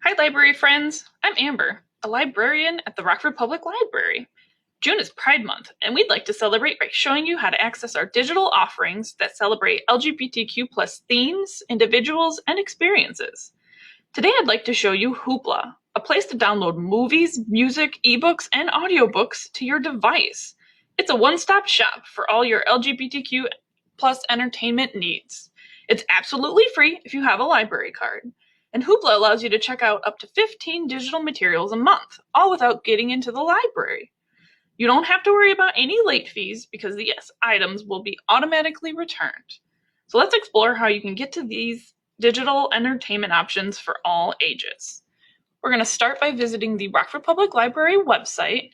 Hi, library friends. I'm Amber, a librarian at the Rockford Public Library. June is Pride Month, and we'd like to celebrate by showing you how to access our digital offerings that celebrate LGBTQ+ themes, individuals, and experiences. Today I'd like to show you Hoopla, a place to download movies, music, ebooks, and audiobooks to your device. It's a one-stop shop for all your LGBTQ+ entertainment needs. It's absolutely free if you have a library card. And Hoopla allows you to check out up to 15 digital materials a month, all without getting into the library. You don't have to worry about any late fees because the items will be automatically returned. So let's explore how you can get to these digital entertainment options for all ages. We're going to start by visiting the Rockford Public Library website.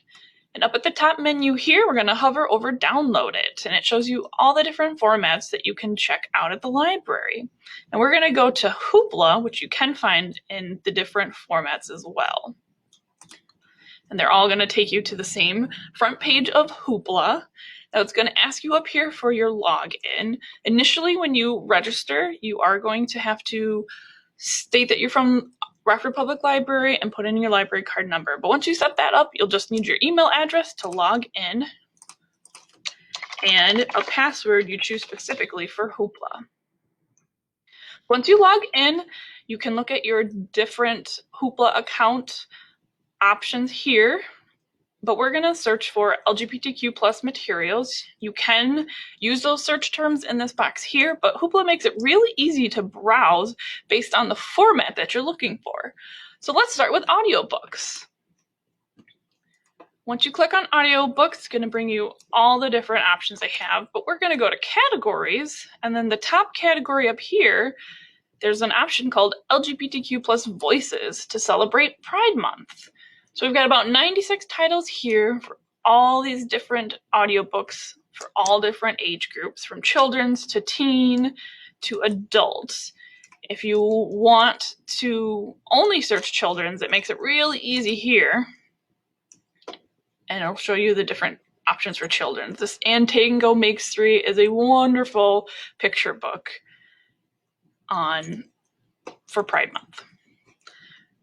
And up at the top menu here, we're going to hover over Download It, and it shows you all the different formats that you can check out at the library. And we're going to go to Hoopla, which you can find in the different formats as well. And they're all going to take you to the same front page of Hoopla. Now it's going to ask you up here for your login. Initially, when you register, you are going to have to state that you're from Rockford Public Library and put in your library card number. But once you set that up, you'll just need your email address to log in and a password you choose specifically for Hoopla. Once you log in, you can look at your different Hoopla account options here, but we're going to search for LGBTQ+ materials. You can use those search terms in this box here, but Hoopla makes it really easy to browse based on the format that you're looking for. So let's start with audiobooks. Once you click on audiobooks, it's going to bring you all the different options they have, but we're going to go to categories, and then the top category up here, there's an option called LGBTQ+ voices to celebrate Pride Month. So we've got about 96 titles here for all these different audiobooks for all different age groups, from children's to teen to adults. If you want to only search children's, it makes it really easy here. And it'll show you the different options for children's. This And Tango Makes Three is a wonderful picture book for Pride Month.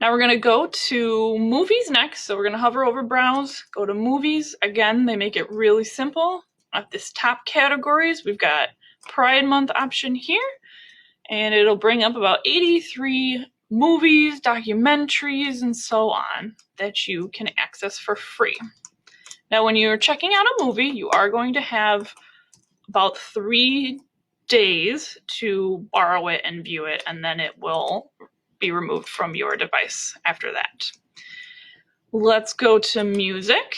Now we're going to go to movies next. So we're going to hover over browse, go to movies. Again, they make it really simple. At this top categories, we've got Pride Month option here, and it'll bring up about 83 movies, documentaries, and so on that you can access for free. Now, when you're checking out a movie, you are going to have about 3 days to borrow it and view it, and then it will be removed from your device after that. Let's go to music.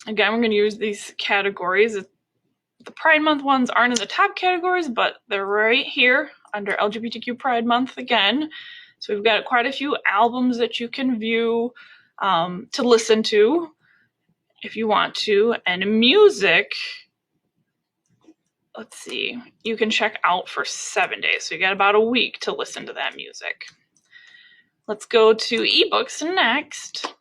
Again, we're going to use these categories. The Pride Month ones aren't in the top categories, but they're right here under LGBTQ Pride Month again. So we've got quite a few albums that you can view, to listen to if you want to. And music, let's see, you can check out for 7 days. So you got about a week to listen to that music. Let's go to ebooks next.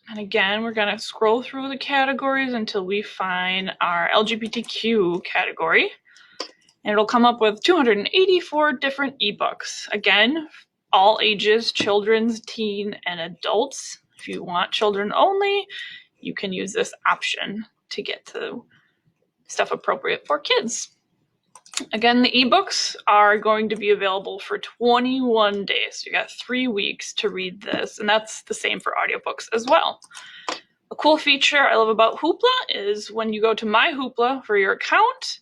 And again, we're going to scroll through the categories until we find our LGBTQ category. And it'll come up with 284 different ebooks. Again, all ages, children's, teen, and adults. If you want children only, you can use this option to get to stuff appropriate for kids. Again, the ebooks are going to be available for 21 days. You got 3 weeks to read this, and that's the same for audiobooks as well. A cool feature I love about Hoopla is when you go to My Hoopla for your account,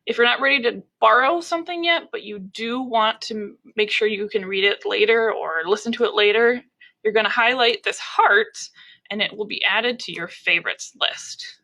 if you're not ready to borrow something yet, but you do want to make sure you can read it later or listen to it later, you're going to highlight this heart, and it will be added to your favorites list.